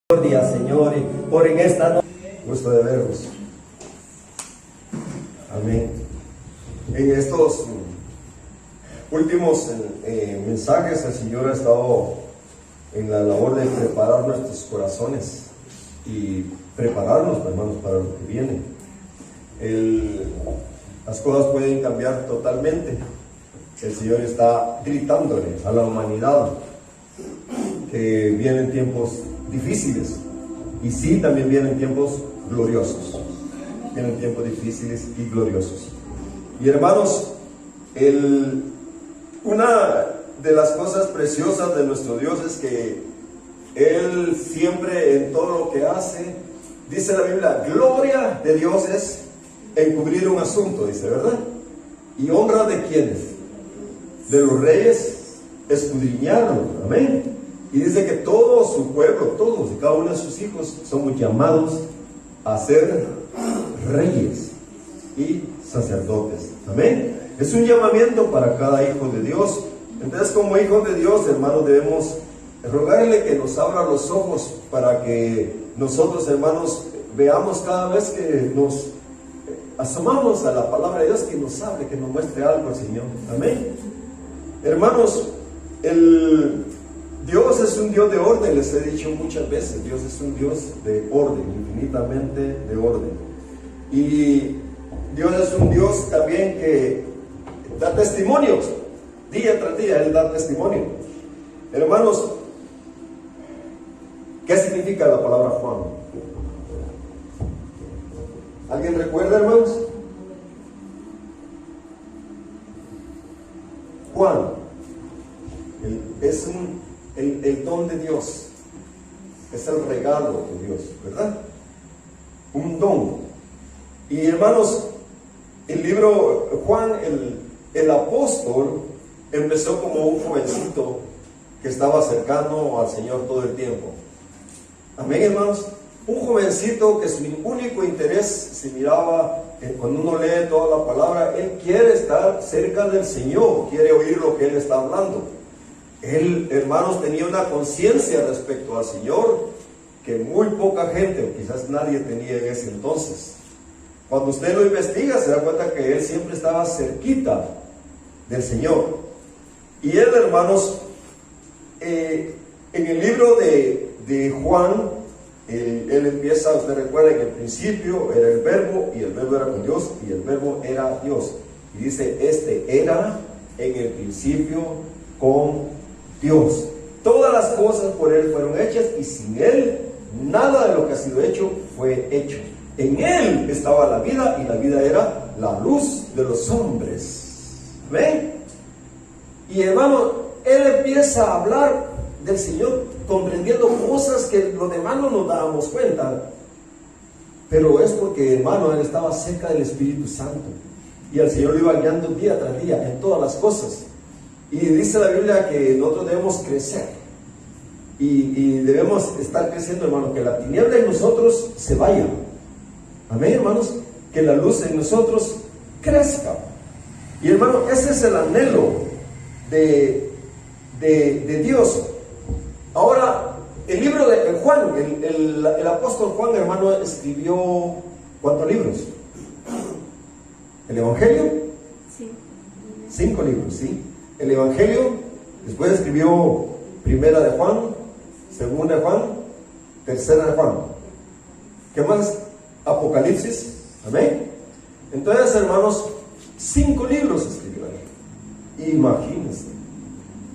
Día, Señor, y por en esta noche, gusto de veros. Amén. En estos últimos mensajes, el Señor ha estado en la labor de preparar nuestros corazones y prepararnos, hermanos, para lo que viene. Las cosas pueden cambiar totalmente. El Señor está gritándole a la humanidad que vienen tiempos difíciles, y sí, también vienen tiempos gloriosos. Vienen tiempos difíciles y gloriosos. Y hermanos, una de las cosas preciosas de nuestro Dios es que Él siempre, en todo lo que hace, dice la Biblia, gloria de Dios es encubrir un asunto, dice, ¿verdad? Y honra de quienes, de los reyes, escudriñarlo. Amén. Y dice que todo su pueblo, todos y cada uno de sus hijos, somos llamados a ser reyes y sacerdotes. Amén. Es un llamamiento para cada hijo de Dios. Entonces, como hijos de Dios, hermanos, debemos rogarle que nos abra los ojos para que nosotros, hermanos, veamos cada vez que nos asomamos a la palabra de Dios, que nos hable, que nos muestre algo al Señor. Amén. Hermanos, Dios es un Dios de orden, les he dicho muchas veces. Dios es un Dios de orden, infinitamente de orden. Y Dios es un Dios también que da testimonios, día tras día Él da testimonio. Hermanos, ¿qué significa la palabra Juan? ¿Alguien recuerda, hermanos? Juan es el don de Dios, es el regalo de Dios, ¿verdad? Un don. Y hermanos, el libro Juan, el apóstol, empezó como un jovencito que estaba cercano al Señor todo el tiempo. Amén, hermanos. Un jovencito que su único interés se miraba, cuando uno lee toda la palabra, él quiere estar cerca del Señor, quiere oír lo que Él está hablando. Él, hermanos, tenía una conciencia respecto al Señor que muy poca gente, o quizás nadie, tenía en ese entonces. Cuando usted lo investiga, se da cuenta que él siempre estaba cerquita del Señor. Y él, hermanos, en el libro de Juan, él empieza, usted recuerda, en el principio era el verbo, y el verbo era con Dios, y el verbo era Dios. Y dice, era en el principio con Dios. Todas las cosas por Él fueron hechas, y sin Él nada de lo que ha sido hecho fue hecho. En Él estaba la vida, y la vida era la luz de los hombres. ¿Ven? Y hermano, Él empieza a hablar del Señor comprendiendo cosas que los demás no nos dábamos cuenta. Pero es porque, hermano, Él estaba cerca del Espíritu Santo, y el Señor lo iba guiando día tras día en todas las cosas. Y dice la Biblia que nosotros debemos crecer, y debemos estar creciendo, hermano, que la tiniebla en nosotros se vaya. Amén, hermanos, que la luz en nosotros crezca. Y hermano, ese es el anhelo de Dios. Ahora, el libro de Juan, el apóstol Juan, hermano, escribió ¿cuántos libros? ¿El Evangelio? Sí. 5 libros, ¿sí? El Evangelio, después escribió Primera de Juan, Segunda de Juan, Tercera de Juan. ¿Qué más? Apocalipsis. Amén. Entonces, hermanos, 5 libros escribió él. Imagínense,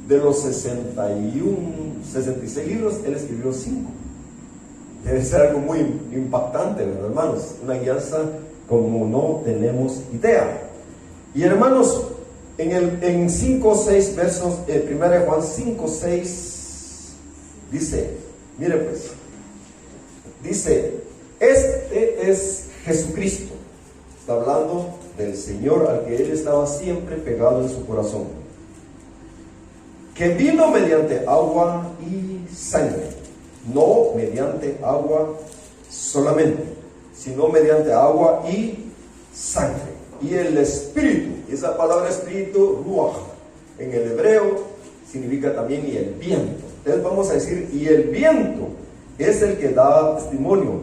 de los 66 libros, él escribió 5. Debe ser algo muy impactante, ¿verdad, hermanos? Una guianza como no tenemos idea. Y hermanos, en 5 o 6 versos, 1 Juan 5, 6, dice, mire pues, dice, este es Jesucristo. Está hablando del Señor al que Él estaba siempre pegado en su corazón, que vino mediante agua y sangre, no mediante agua solamente, sino mediante agua y sangre. Y el Espíritu, esa palabra Espíritu, Ruach, en el hebreo significa también y el viento. Entonces vamos a decir, y el viento es el que da testimonio,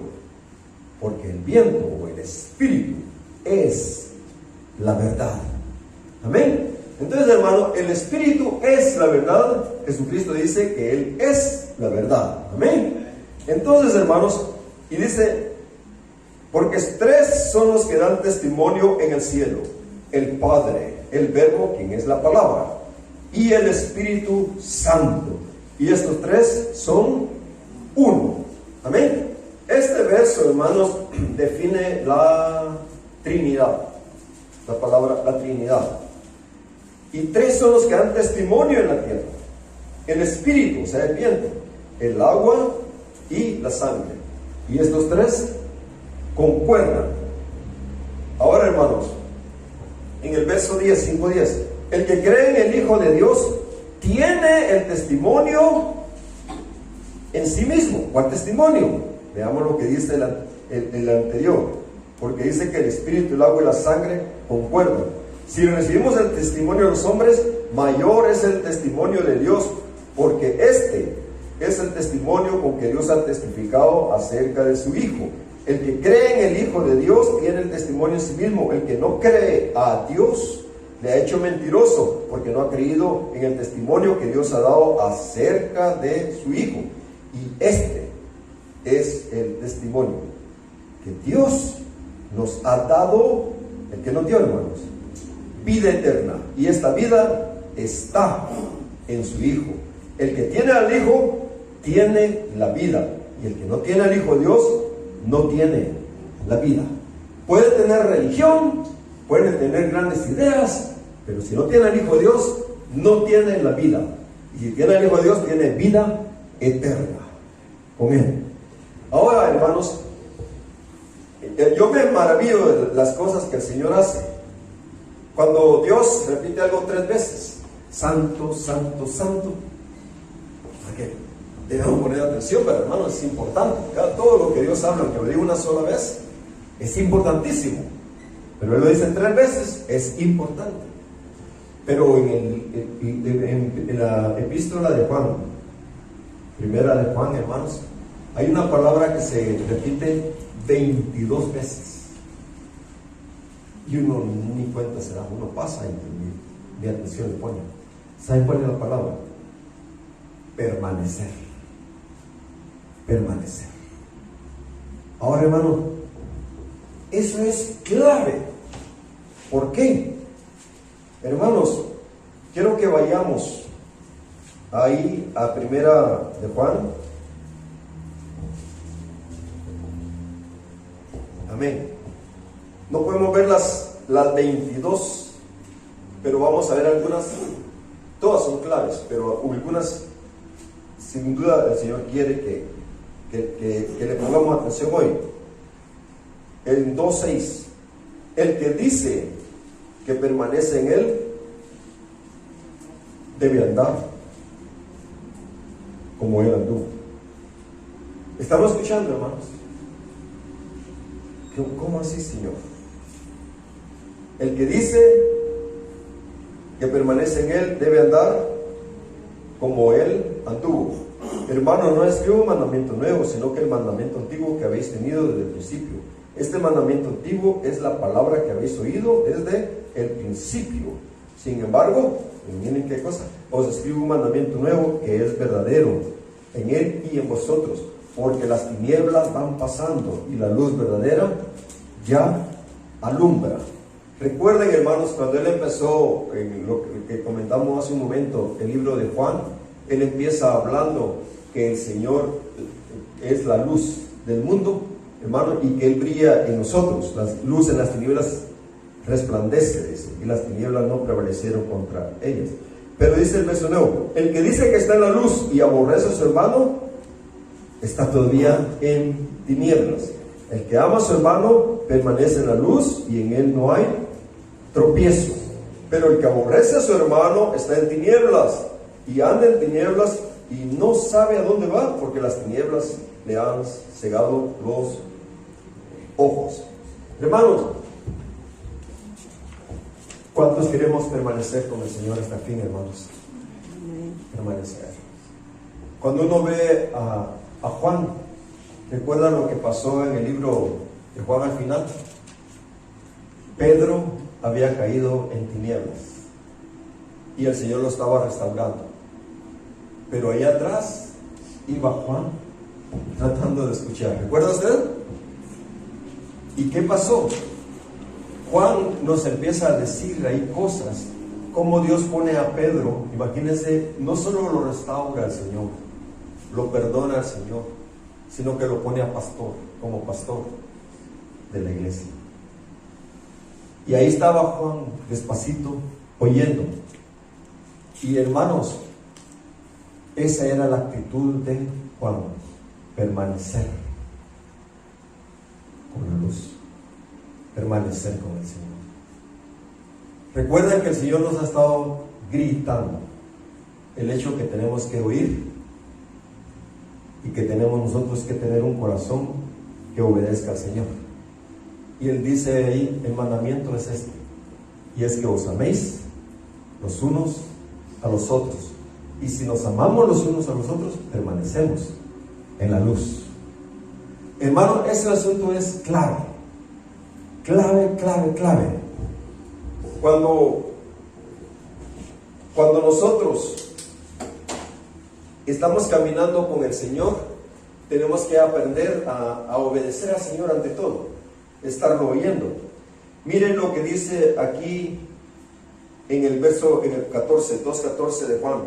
porque el viento o el espíritu es la verdad. Amén. Entonces, hermano, el espíritu es la verdad. Jesucristo dice que Él es la verdad. Amén. Entonces, hermanos, y dice, porque tres son los que dan testimonio en el cielo: el Padre, el Verbo, quien es la palabra, y el Espíritu Santo. Y estos tres son uno. Amén. Este verso, hermanos, define la Trinidad. La palabra, la Trinidad. Y tres son los que dan testimonio en la tierra: el Espíritu, o sea, el viento, el agua y la sangre. Y estos tres concuerdan. Ahora, hermanos, en el verso 10, 5:10, el que cree en el Hijo de Dios tiene el testimonio en sí mismo. ¿Cuál testimonio? Veamos lo que dice el anterior. Porque dice que el Espíritu, el agua y la sangre concuerdan. Si recibimos el testimonio de los hombres, mayor es el testimonio de Dios, porque este es el testimonio con que Dios ha testificado acerca de su Hijo. El que cree en el Hijo de Dios tiene el testimonio en sí mismo. El que no cree a Dios le ha hecho mentiroso, porque no ha creído en el testimonio que Dios ha dado acerca de su Hijo. Y este es el testimonio que Dios nos ha dado, el que nos dio, hermanos: vida eterna. Y esta vida está en su Hijo. El que tiene al Hijo tiene la vida, y el que no tiene al Hijo de Dios no tiene la vida. Puede tener religión, puede tener grandes ideas, pero si no tiene al Hijo de Dios, no tiene la vida. Y si tiene al Hijo de Dios, tiene vida eterna con Él. Ahora, hermanos, yo me maravillo de las cosas que el Señor hace. Cuando Dios repite algo 3 veces: santo, santo, santo, porque debemos poner atención, pero hermanos, es importante. Todo lo que Dios habla, aunque lo diga una sola vez, es importantísimo. Pero Él lo dice 3 veces, es importante. Pero en la epístola de Juan, primera de Juan, hermanos, hay una palabra que se repite 22 veces. Y uno ni cuenta se da, uno pasa y mi atención le pone. ¿Saben cuál es la palabra? Permanecer. Permanecer. Ahora, hermano, eso es clave. ¿Por qué? Hermanos, quiero que vayamos ahí a primera de Juan. Amén. No podemos ver las 22, pero vamos a ver algunas. Todas son claves, pero algunas, sin duda, el Señor quiere que le pongamos atención hoy. El 2:6, el que dice que permanece en Él debe andar como Él anduvo. ¿Estamos escuchando, hermanos? ¿Cómo así, Señor? El que dice que permanece en Él debe andar como Él anduvo. Hermano, no escribo un mandamiento nuevo, sino que el mandamiento antiguo que habéis tenido desde el principio. Este mandamiento antiguo es la palabra que habéis oído desde el principio. Sin embargo, miren qué cosa: os escribo un mandamiento nuevo que es verdadero en Él y en vosotros, porque las tinieblas van pasando y la luz verdadera ya alumbra. Recuerden, hermanos, cuando Él empezó, en lo que comentamos hace un momento, el libro de Juan, Él empieza hablando que el Señor es la luz del mundo, hermano, y que Él brilla en nosotros. La luz en las tinieblas resplandece, dice, y las tinieblas no prevalecieron contra ellas. Pero dice el verso nuevo: el que dice que está en la luz y aborrece a su hermano, está todavía en tinieblas. El que ama a su hermano permanece en la luz y en él no hay tropiezo. Pero el que aborrece a su hermano está en tinieblas y anda en tinieblas y no sabe a dónde va, porque las tinieblas le han cegado los ojos. Hermanos, ¿cuántos queremos permanecer con el Señor hasta el fin, hermanos? Permanecer. Cuando uno ve a Juan. ¿Recuerdan lo que pasó en el libro de Juan al final? Pedro había caído en tinieblas y el Señor lo estaba restaurando. Pero allá atrás iba Juan tratando de escuchar. ¿Recuerda usted? ¿Y qué pasó? Juan nos empieza a decir ahí cosas, como Dios pone a Pedro. Imagínense, no solo lo restaura el Señor, lo perdona el Señor, sino que lo pone a pastor, como pastor de la iglesia. Y ahí estaba Juan, despacito, oyendo. Y hermanos, esa era la actitud de Juan, permanecer con la luz, permanecer con el Señor. Recuerden que el Señor nos ha estado gritando el hecho que tenemos que oír y que tenemos nosotros que tener un corazón que obedezca al Señor. Y Él dice ahí, el mandamiento es este, y es que os améis los unos a los otros. Y si nos amamos los unos a los otros, permanecemos en la luz. Hermano, ese asunto es clave. Clave. Cuando nosotros estamos caminando con el Señor, tenemos que aprender a obedecer al Señor ante todo, estarlo oyendo. Miren lo que dice aquí en el 2:14 de Juan,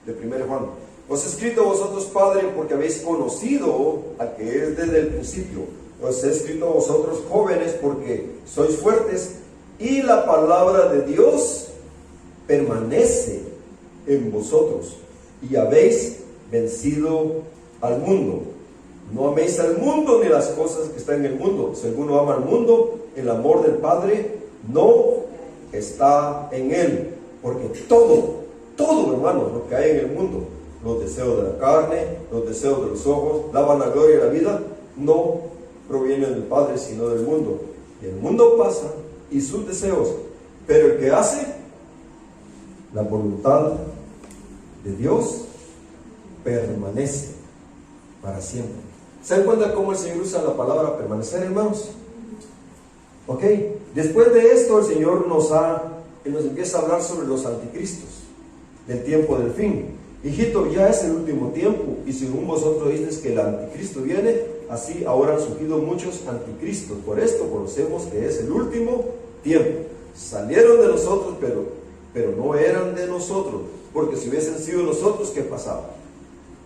de 1 Juan. Os he escrito a vosotros, Padre, porque habéis conocido al que es desde el principio. Os he escrito a vosotros, jóvenes, porque sois fuertes y la palabra de Dios permanece en vosotros y habéis vencido al mundo. No améis al mundo ni las cosas que están en el mundo. Si alguno ama al mundo, el amor del Padre no está en él. Porque todo, hermano, lo que hay en el mundo, los deseos de la carne, los deseos de los ojos, la vanagloria de la vida, no provienen del Padre, sino del mundo. Y el mundo pasa y sus deseos, pero el que hace la voluntad de Dios permanece para siempre. ¿Se dan cuenta cómo el Señor usa la palabra permanecer, hermanos? Ok, después de esto el Señor nos empieza a hablar sobre los anticristos del tiempo del fin. Hijito, ya es el último tiempo, y según vosotros dices que el anticristo viene, así ahora han surgido muchos anticristos. Por esto conocemos que es el último tiempo. Salieron de nosotros, pero no eran de nosotros, porque si hubiesen sido nosotros, ¿qué pasaba?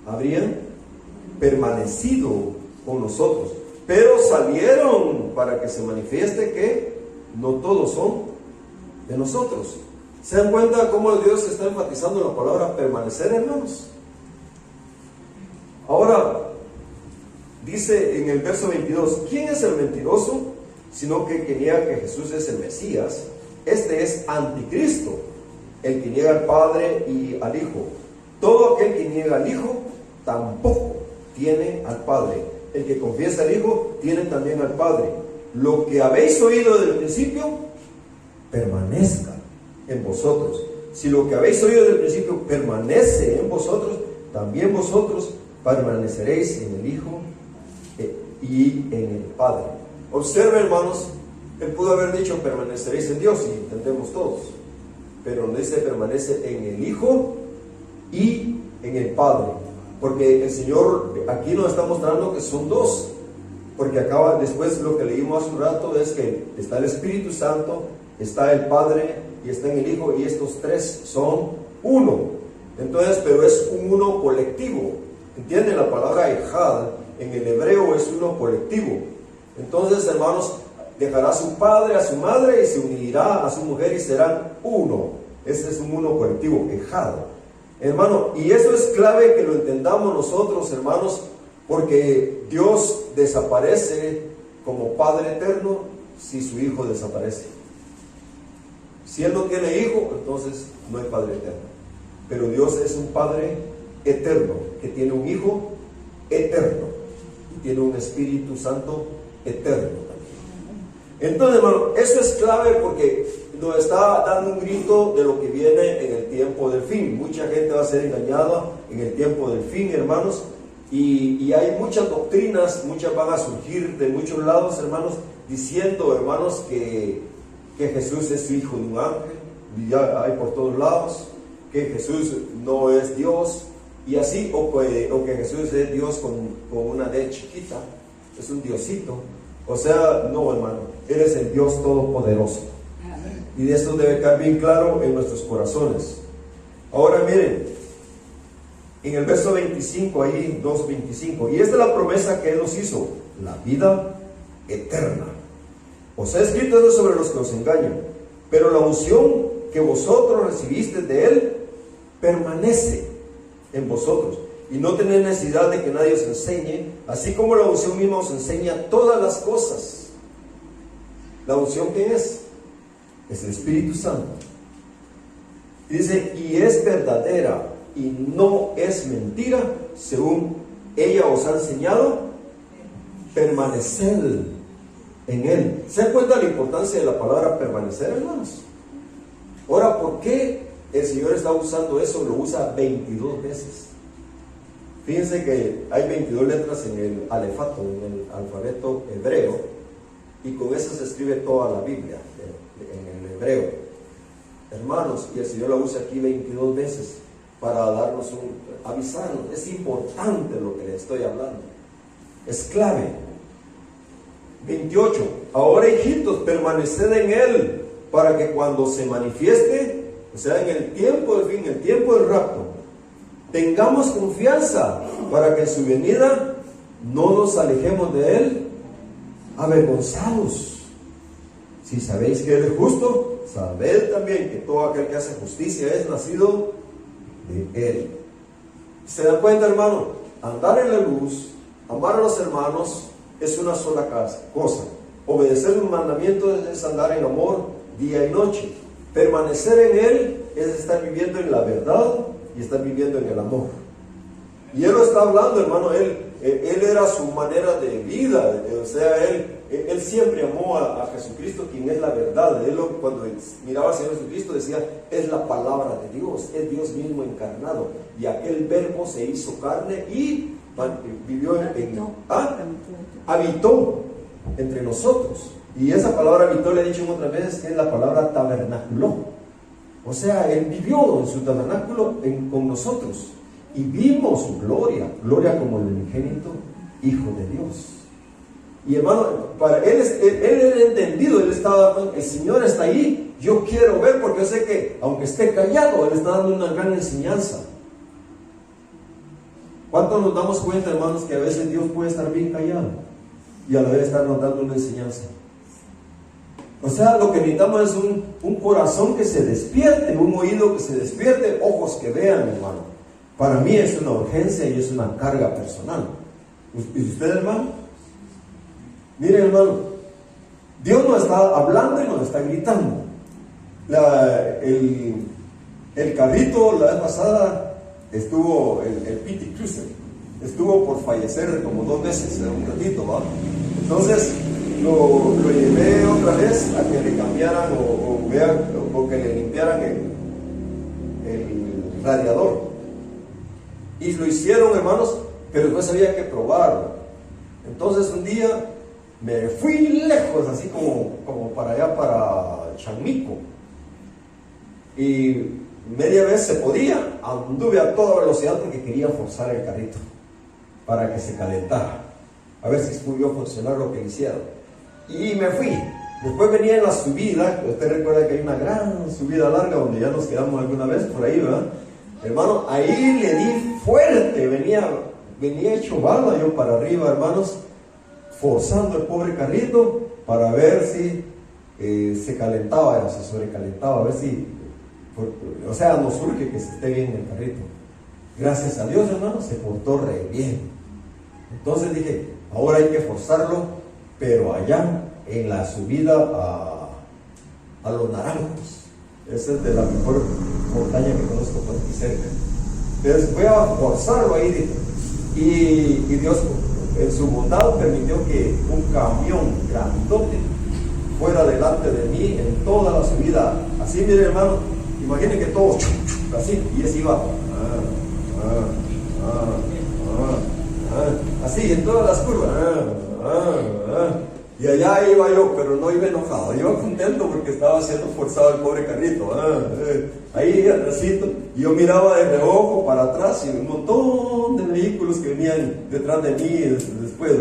Habrían permanecido con nosotros, pero salieron para que se manifieste que no todos son de nosotros. ¿Se dan cuenta cómo Dios está enfatizando la palabra permanecer, hermanos? Ahora, dice en el verso 22, ¿quién es el mentiroso? Sino que niega que Jesús es el Mesías. Este es anticristo, el que niega al Padre y al Hijo. Todo aquel que niega al Hijo, tampoco tiene al Padre. El que confiesa al Hijo, tiene también al Padre. Lo que habéis oído desde el principio, permanezca en vosotros. Si lo que habéis oído desde el principio permanece en vosotros, también vosotros permaneceréis en el Hijo y en el Padre. Observe, hermanos, Él pudo haber dicho permaneceréis en Dios, y entendemos todos, pero no dice permanece en el Hijo y en el Padre, porque el Señor aquí nos está mostrando que son dos, porque acaba después lo que leímos hace un rato es que está el Espíritu Santo, está el Padre y está en el Hijo, y estos tres son uno. Entonces, pero es un uno colectivo. ¿Entienden? La palabra ejad en el hebreo es uno colectivo. Entonces, hermanos, dejará a su padre, a su madre, y se unirá a su mujer y serán uno. Ese es un uno colectivo, ejad. Hermano, y eso es clave que lo entendamos nosotros, hermanos, porque Dios desaparece como Padre eterno si su Hijo desaparece. Si Él no tiene hijo, entonces no hay Padre eterno. Pero Dios es un Padre eterno, que tiene un Hijo eterno y tiene un Espíritu Santo eterno. Entonces, hermano, eso es clave porque nos está dando un grito de lo que viene en el tiempo del fin. Mucha gente va a ser engañada en el tiempo del fin, hermanos, Y hay muchas doctrinas, muchas van a surgir de muchos lados, hermanos, diciendo, hermanos, que Jesús es hijo de un ángel, y ya hay por todos lados, que Jesús no es Dios, y así, o que Jesús es Dios con una D chiquita, es un diosito. O sea, no, hermano, eres el Dios todopoderoso. Y de esto debe quedar bien claro en nuestros corazones. Ahora miren, en el verso 25, ahí 2:25, y esta es la promesa que Él nos hizo, la vida eterna. Os ha escrito eso sobre los que os engañan, pero la unción que vosotros recibiste de Él permanece en vosotros, y no tenéis necesidad de que nadie os enseñe, así como la unción misma os enseña todas las cosas. ¿La unción qué es? Es el Espíritu Santo. Y dice, y es verdadera y no es mentira, según ella os ha enseñado, permanecer en Él. ¿Se dan cuenta de la importancia de la palabra permanecer, hermanos? Ahora, ¿por qué el Señor está usando eso? Lo usa 22 veces. Fíjense que hay 22 letras en el alefato, en el alfabeto hebreo, y con eso se escribe toda la Biblia, en el hebreo. Hermanos, y el Señor lo usa aquí 22 veces para darnos avisarnos. Es importante lo que le estoy hablando. Es clave. 28. Ahora, hijitos, permaneced en Él, para que cuando se manifieste, o sea, en el tiempo del fin, el tiempo del rapto, tengamos confianza para que en su venida no nos alejemos de Él avergonzados. Si sabéis que Él es justo, sabed también que todo aquel que hace justicia es nacido de Él. ¿Se dan cuenta, hermano? Andar en la luz, amar a los hermanos, es una sola cosa. Obedecer los mandamientos es andar en amor día y noche. Permanecer en Él es estar viviendo en la verdad y estar viviendo en el amor. Y Él lo está hablando, hermano. Él era su manera de vida. O sea, Él siempre amó a Jesucristo, quien es la verdad. Cuando miraba al Señor Jesucristo decía, es la palabra de Dios, es Dios mismo encarnado. Y aquel verbo se hizo carne y vivió habitó entre nosotros. Y esa palabra habitó, le he dicho otras veces, que es la palabra tabernáculo. O sea, Él vivió en su tabernáculo con nosotros y vimos su gloria como el unigénito Hijo de Dios. Y hermano, para Él era entendido, el Señor está ahí, yo quiero ver, porque yo sé que aunque esté callado, Él está dando una gran enseñanza. ¿Cuántos nos damos cuenta, hermanos, que a veces Dios puede estar bien callado y a la vez estarnos dando una enseñanza? O sea, lo que necesitamos es un corazón que se despierte, un oído que se despierte, ojos que vean, hermano. Para mí es una urgencia y es una carga personal. ¿Y usted, hermano? Miren, hermano, Dios nos está hablando y nos está gritando. El carrito la vez pasada estuvo, el P.T. Cruiser, estuvo por fallecer como 2 veces, un ratito, ¿va? Entonces lo llevé otra vez a que le cambiaran o que le limpiaran el radiador. Y lo hicieron, hermanos, pero después había que probarlo. Entonces un día me fui lejos, así como para allá, para Chamico. Y media vez se podía, anduve a toda velocidad porque quería forzar el carrito para que se calentara, a ver si pudo funcionar lo que hicieron. Y me fui. Después venía en la subida. Usted recuerda que hay una gran subida larga donde ya nos quedamos alguna vez por ahí, ¿verdad? Hermano, ahí le di fuerte, venía hecho bala yo para arriba, hermanos, forzando el pobre carrito para ver si se calentaba, se sobrecalentaba, a ver si, o sea, nos urge que se esté bien el carrito. Gracias a Dios, hermano, se portó re bien. Entonces dije, ahora hay que forzarlo, pero allá en la subida a Los Naranjos. Esa es de la mejor montaña que conozco por aquí cerca. Entonces voy a forzarlo ahí, dije. Y Dios en su bondad permitió que un camión grandote fuera delante de mí en toda la subida. Así, mire, hermano, imaginen que todo así, y ese iba así, en todas las curvas. Y allá iba yo, pero no iba enojado, iba contento porque estaba siendo forzado el pobre carrito. Ahí atrásito, y yo miraba de reojo para atrás y un montón de vehículos que venían detrás de mí después,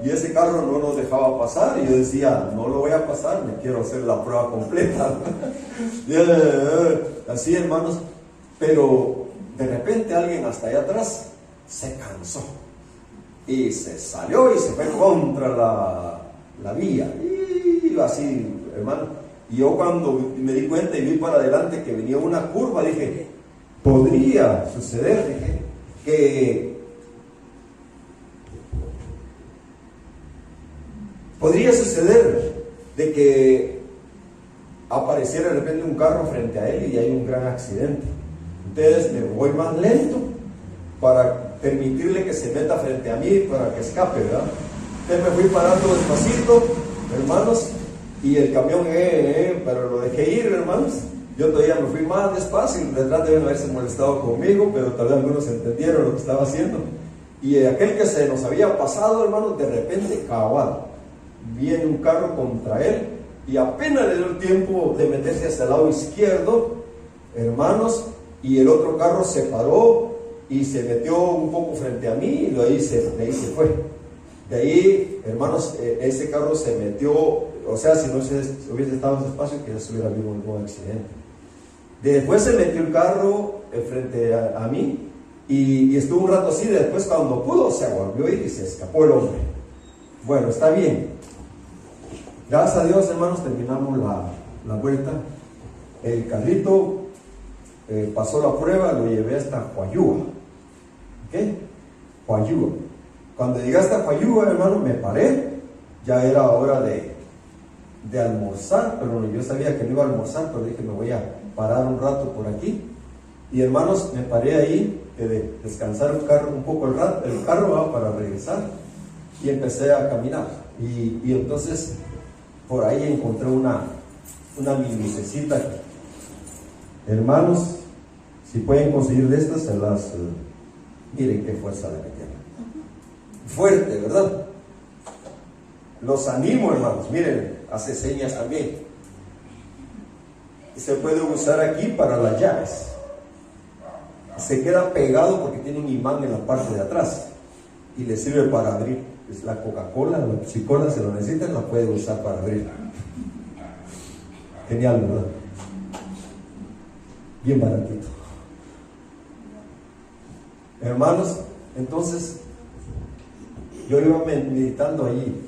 y ese carro no nos dejaba pasar, y yo decía, no lo voy a pasar, me quiero hacer la prueba completa. Así, hermanos, pero de repente alguien hasta allá atrás se cansó y se salió y se fue contra la vía, y así, hermano. Y yo cuando me di cuenta y vi para adelante que venía una curva, dije, podría suceder, dije, que podría suceder de que apareciera de repente un carro frente a él y hay un gran accidente. Entonces me voy más lento para permitirle que se meta frente a mí para que escape, ¿verdad? Entonces me fui parando despacito, hermanos, y el camión, pero lo dejé ir, hermanos. Yo todavía me fui más despacio, y detrás deben haberse molestado conmigo, pero tal vez algunos entendieron lo que estaba haciendo. Y aquel que se nos había pasado, hermanos, de repente, cabal, viene un carro contra él, y apenas le dio el tiempo de meterse hacia el lado izquierdo, hermanos, y el otro carro se paró y se metió un poco frente a mí, y de ahí se fue. De ahí, hermanos, ese carro se metió, o sea, si no hubiese estado en ese espacio, quizás se hubiera habido algún accidente. Después se metió el carro frente a mí, y estuvo un rato así. Después, cuando pudo, se volvió y se escapó el hombre. Bueno, está bien. Gracias a Dios, hermanos, terminamos la vuelta. El carrito pasó la prueba, lo llevé hasta Huayúa. ¿Ok? Huayúa. Cuando llegué hasta Huayúa, hermano, me paré. Ya era hora de almorzar, pero yo sabía que no iba a almorzar, pero dije, me voy a parar un rato por aquí. Y hermanos, me paré ahí, de descansar un poco el carro para regresar, y empecé a caminar. Y entonces, por ahí encontré una mini lucecita. Hermanos, si pueden conseguir de estas, se las... miren qué fuerza la que tiene. Fuerte, ¿verdad? Los animo, hermanos. Miren, hace señas también. Se puede usar aquí para las llaves. Se queda pegado porque tiene un imán en la parte de atrás y le sirve para abrir. Es la Coca-Cola, la Pepsi-Cola, si lo necesitan, la puede usar para abrir. Genial, ¿verdad? Bien baratito. Hermanos, entonces yo iba meditando ahí.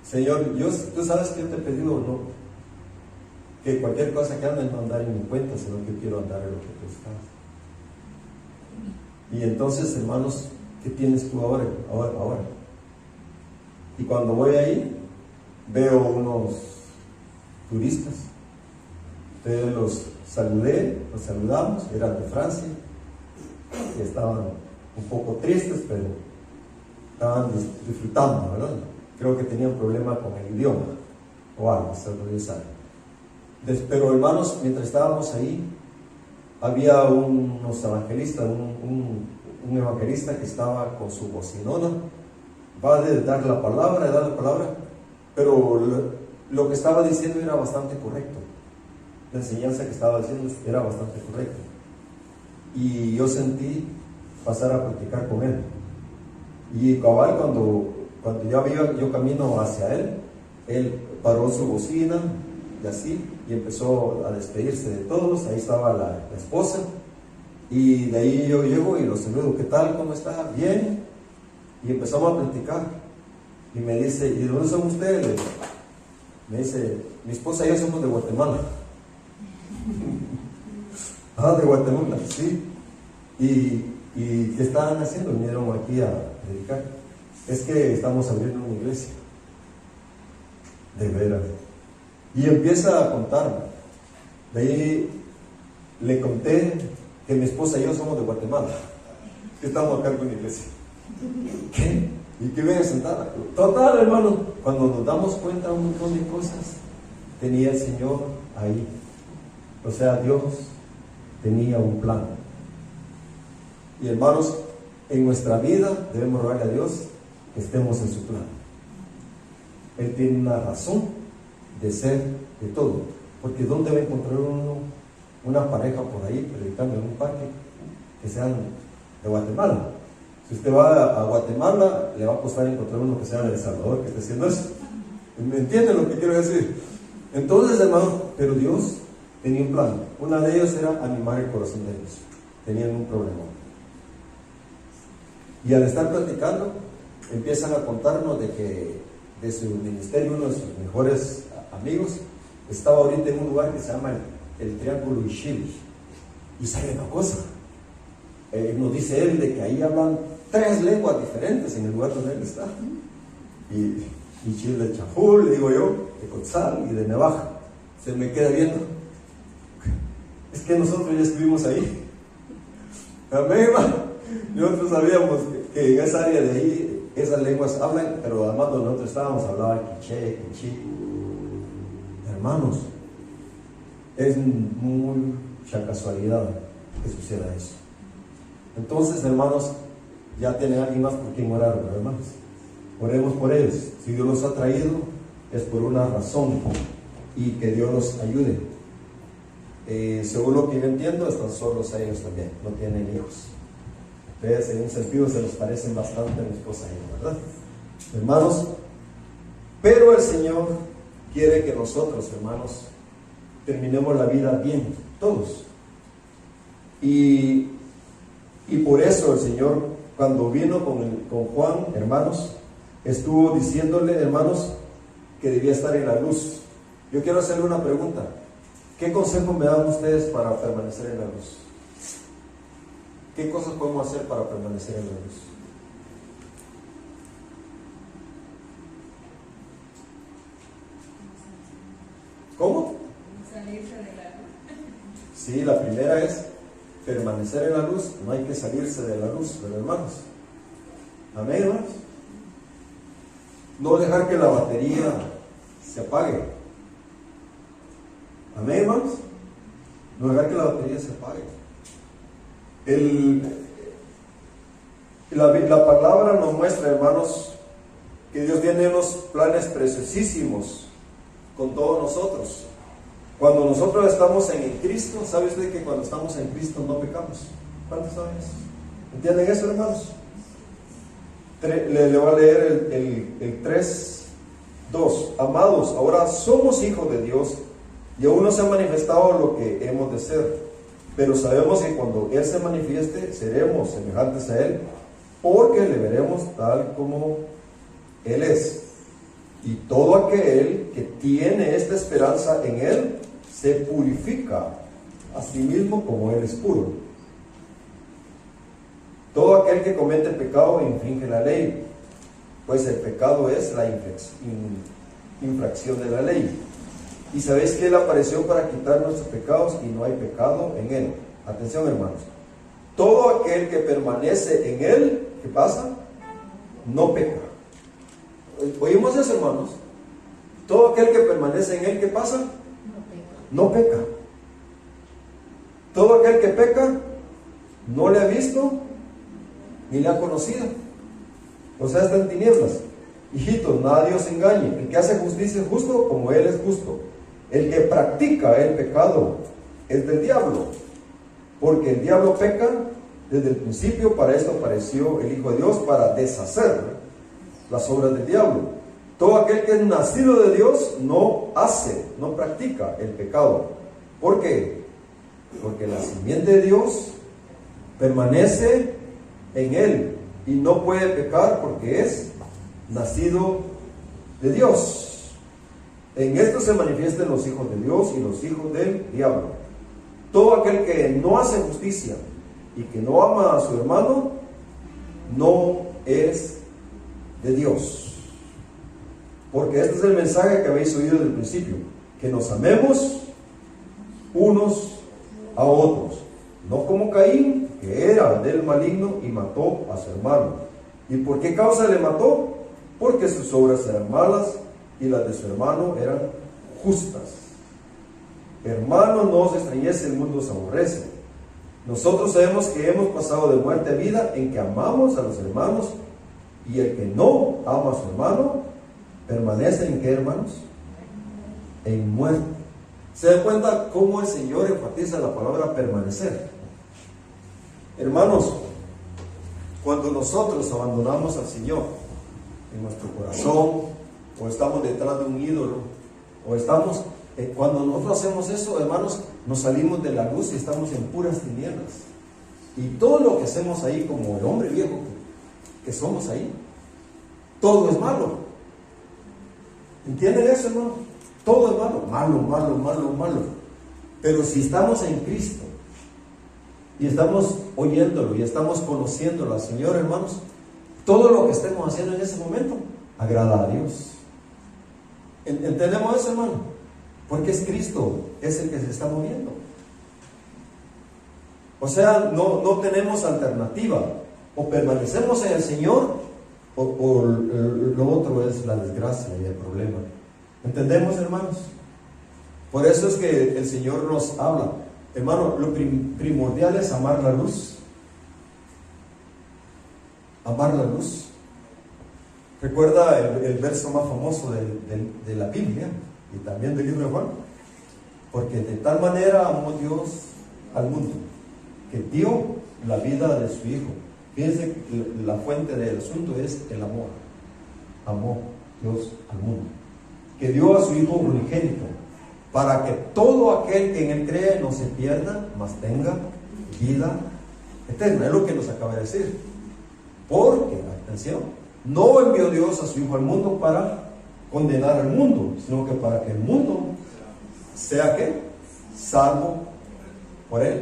Señor, tú sabes que yo te he pedido, ¿no?, que cualquier cosa que ande no andar en mi cuenta, sino que yo quiero andar en lo que tú estás. Y entonces, hermanos, ¿qué tienes tú ahora? Y cuando voy ahí, veo unos turistas. Entonces los saludamos, eran de Francia, y estaban un poco tristes, pero estaban disfrutando, ¿verdad? Creo que tenían problema con el idioma, o algo, se lo sabe. Pero hermanos, mientras estábamos ahí, había unos evangelistas, un evangelista que estaba con su bocinona, va a dar la palabra, pero lo que estaba diciendo era bastante correcto. La enseñanza que estaba diciendo era bastante correcta. Y yo sentí pasar a platicar con él. Y cabal, cuando yo camino hacia él paró su bocina y así, y empezó a despedirse de todos. Ahí estaba la esposa, y de ahí yo llego y lo saludo. ¿Qué tal? ¿Cómo está? Bien. Y empezamos a platicar, y me dice, ¿y de dónde son ustedes? Me dice, mi esposa y yo somos de Guatemala. De Guatemala, sí. ¿Y qué estaban haciendo? Vinieron aquí a predicar. Es que estamos abriendo una iglesia. De veras. Y empieza a contarme. De ahí le conté que mi esposa y yo somos de Guatemala, que estamos acá con una iglesia. ¿Qué? ¿Y qué viene sentada? Total, hermano, cuando nos damos cuenta de un montón de cosas, tenía el Señor ahí. O sea, Dios tenía un plan. Y hermanos, en nuestra vida debemos rogarle a Dios que estemos en su plan. Él tiene una razón de ser de todo. Porque ¿dónde va a encontrar uno una pareja por ahí predicando en un parque que sean de Guatemala? Si usted va a Guatemala, le va a costar encontrar uno que sea de El Salvador que esté haciendo eso. ¿Me entienden lo que quiero decir? Entonces, hermano, pero Dios tenía un plan. Una de ellos era animar el corazón de ellos. Tenían un problema. Y al estar platicando, empiezan a contarnos de que de su ministerio, uno de sus mejores amigos, estaba ahorita en un lugar que se llama el Triángulo Ishili. Y sabe una cosa, nos dice él de que ahí hablan 3 lenguas diferentes en el lugar donde él está. Y chile de Chajul, le digo yo, de Cotzal y de Nevaja. Se me queda viendo. Es que nosotros ya estuvimos ahí. Amén, hermano. Nosotros sabíamos que en esa área de ahí, esas lenguas hablan, pero además donde nosotros estábamos hablaba quiché, quichí. Hermanos, es mucha casualidad que suceda eso. Entonces, hermanos, ya tienen alguien más por quien orar, hermanos. Oremos por ellos. Si Dios los ha traído, es por una razón, y que Dios los ayude. Según lo que yo entiendo, están solos ellos también, no tienen hijos. Ustedes en un sentido se les parecen bastante a mi esposa y yo, ¿verdad? Hermanos, pero el Señor quiere que nosotros, hermanos, terminemos la vida bien, todos. Y por eso el Señor, cuando vino con Juan, hermanos, estuvo diciéndole, hermanos, que debía estar en la luz. Yo quiero hacerle una pregunta. ¿Qué consejo me dan ustedes para permanecer en la luz? ¿Qué cosas podemos hacer para permanecer en la luz? ¿Cómo? Salirse de la luz. Sí, la primera es permanecer en la luz. No hay que salirse de la luz, pero hermanos. Amén, hermanos. No dejar que la batería se apague. Amén, hermanos. No dejar que la batería se apague. La palabra nos muestra, hermanos, que Dios tiene unos planes preciosísimos con todos nosotros. Cuando nosotros estamos en Cristo, ¿sabe usted que cuando estamos en Cristo no pecamos? ¿Cuántos saben eso? ¿Entienden eso, hermanos? Le voy a leer el 3:2. Amados, ahora somos hijos de Dios y aún no se ha manifestado lo que hemos de ser, pero sabemos que cuando Él se manifieste seremos semejantes a Él, porque le veremos tal como Él es. Y todo aquel que tiene esta esperanza en Él se purifica a sí mismo como Él es puro. Todo aquel que comete pecado infringe la ley, pues el pecado es la infracción de la ley. Y sabéis que Él apareció para quitar nuestros pecados y no hay pecado en Él. Atención, hermanos. Todo aquel que permanece en Él, ¿qué pasa? No peca. ¿Oímos eso, hermanos? Todo aquel que permanece en Él, ¿qué pasa? No peca. Todo aquel que peca no le ha visto ni le ha conocido. O sea, está en tinieblas. Hijitos, nadie os engañe. El que hace justicia es justo como Él es justo. El que practica el pecado es del diablo, porque el diablo peca desde el principio. Para esto apareció el Hijo de Dios, para deshacer las obras del diablo. Todo aquel que es nacido de Dios no practica el pecado. ¿Por qué? Porque la simiente de Dios permanece en él y no puede pecar porque es nacido de Dios. En esto se manifiestan los hijos de Dios y los hijos del diablo. Todo aquel que no hace justicia y que no ama a su hermano no es de Dios. Porque este es el mensaje que habéis oído desde el principio, que nos amemos unos a otros, no como Caín, que era del maligno y mató a su hermano. ¿Y por qué causa le mató? Porque sus obras eran malas y las de su hermano eran justas. Hermanos, no os extrañéis, el mundo os aborrece. Nosotros sabemos que hemos pasado de muerte a vida en que amamos a los hermanos, y el que no ama a su hermano permanece en ¿qué, hermanos? En muerte. ¿Se da cuenta cómo el Señor enfatiza la palabra permanecer? Hermanos, cuando nosotros abandonamos al Señor en nuestro corazón, o estamos detrás de un ídolo, o estamos, cuando nosotros hacemos eso, hermanos, nos salimos de la luz y estamos en puras tinieblas. Y todo lo que hacemos ahí, como el hombre viejo que somos ahí, todo es malo. ¿Entienden eso, hermano? Todo es malo, malo, malo, malo, malo. Pero si estamos en Cristo y estamos oyéndolo y estamos conociéndolo al Señor, hermanos, todo lo que estemos haciendo en ese momento agrada a Dios. ¿Entendemos eso, hermano? Porque es Cristo, es el que se está moviendo. O sea, no tenemos alternativa. O permanecemos en el Señor, o lo otro es la desgracia y el problema. ¿Entendemos, hermanos? Por eso es que el Señor nos habla. Hermano, lo primordial es amar la luz. Amar la luz. Recuerda el verso más famoso de la Biblia y también del libro de Juan. Porque de tal manera amó Dios al mundo, que dio la vida de su Hijo. Fíjense que la fuente del asunto es el amor. Amó Dios al mundo, que dio a su Hijo unigénito, para que todo aquel que en Él cree no se pierda, mas tenga vida eterna. Es lo que nos acaba de decir. Porque, atención, no envió Dios a su Hijo al mundo para condenar al mundo, sino que para que el mundo sea ¿qué? Salvo por Él.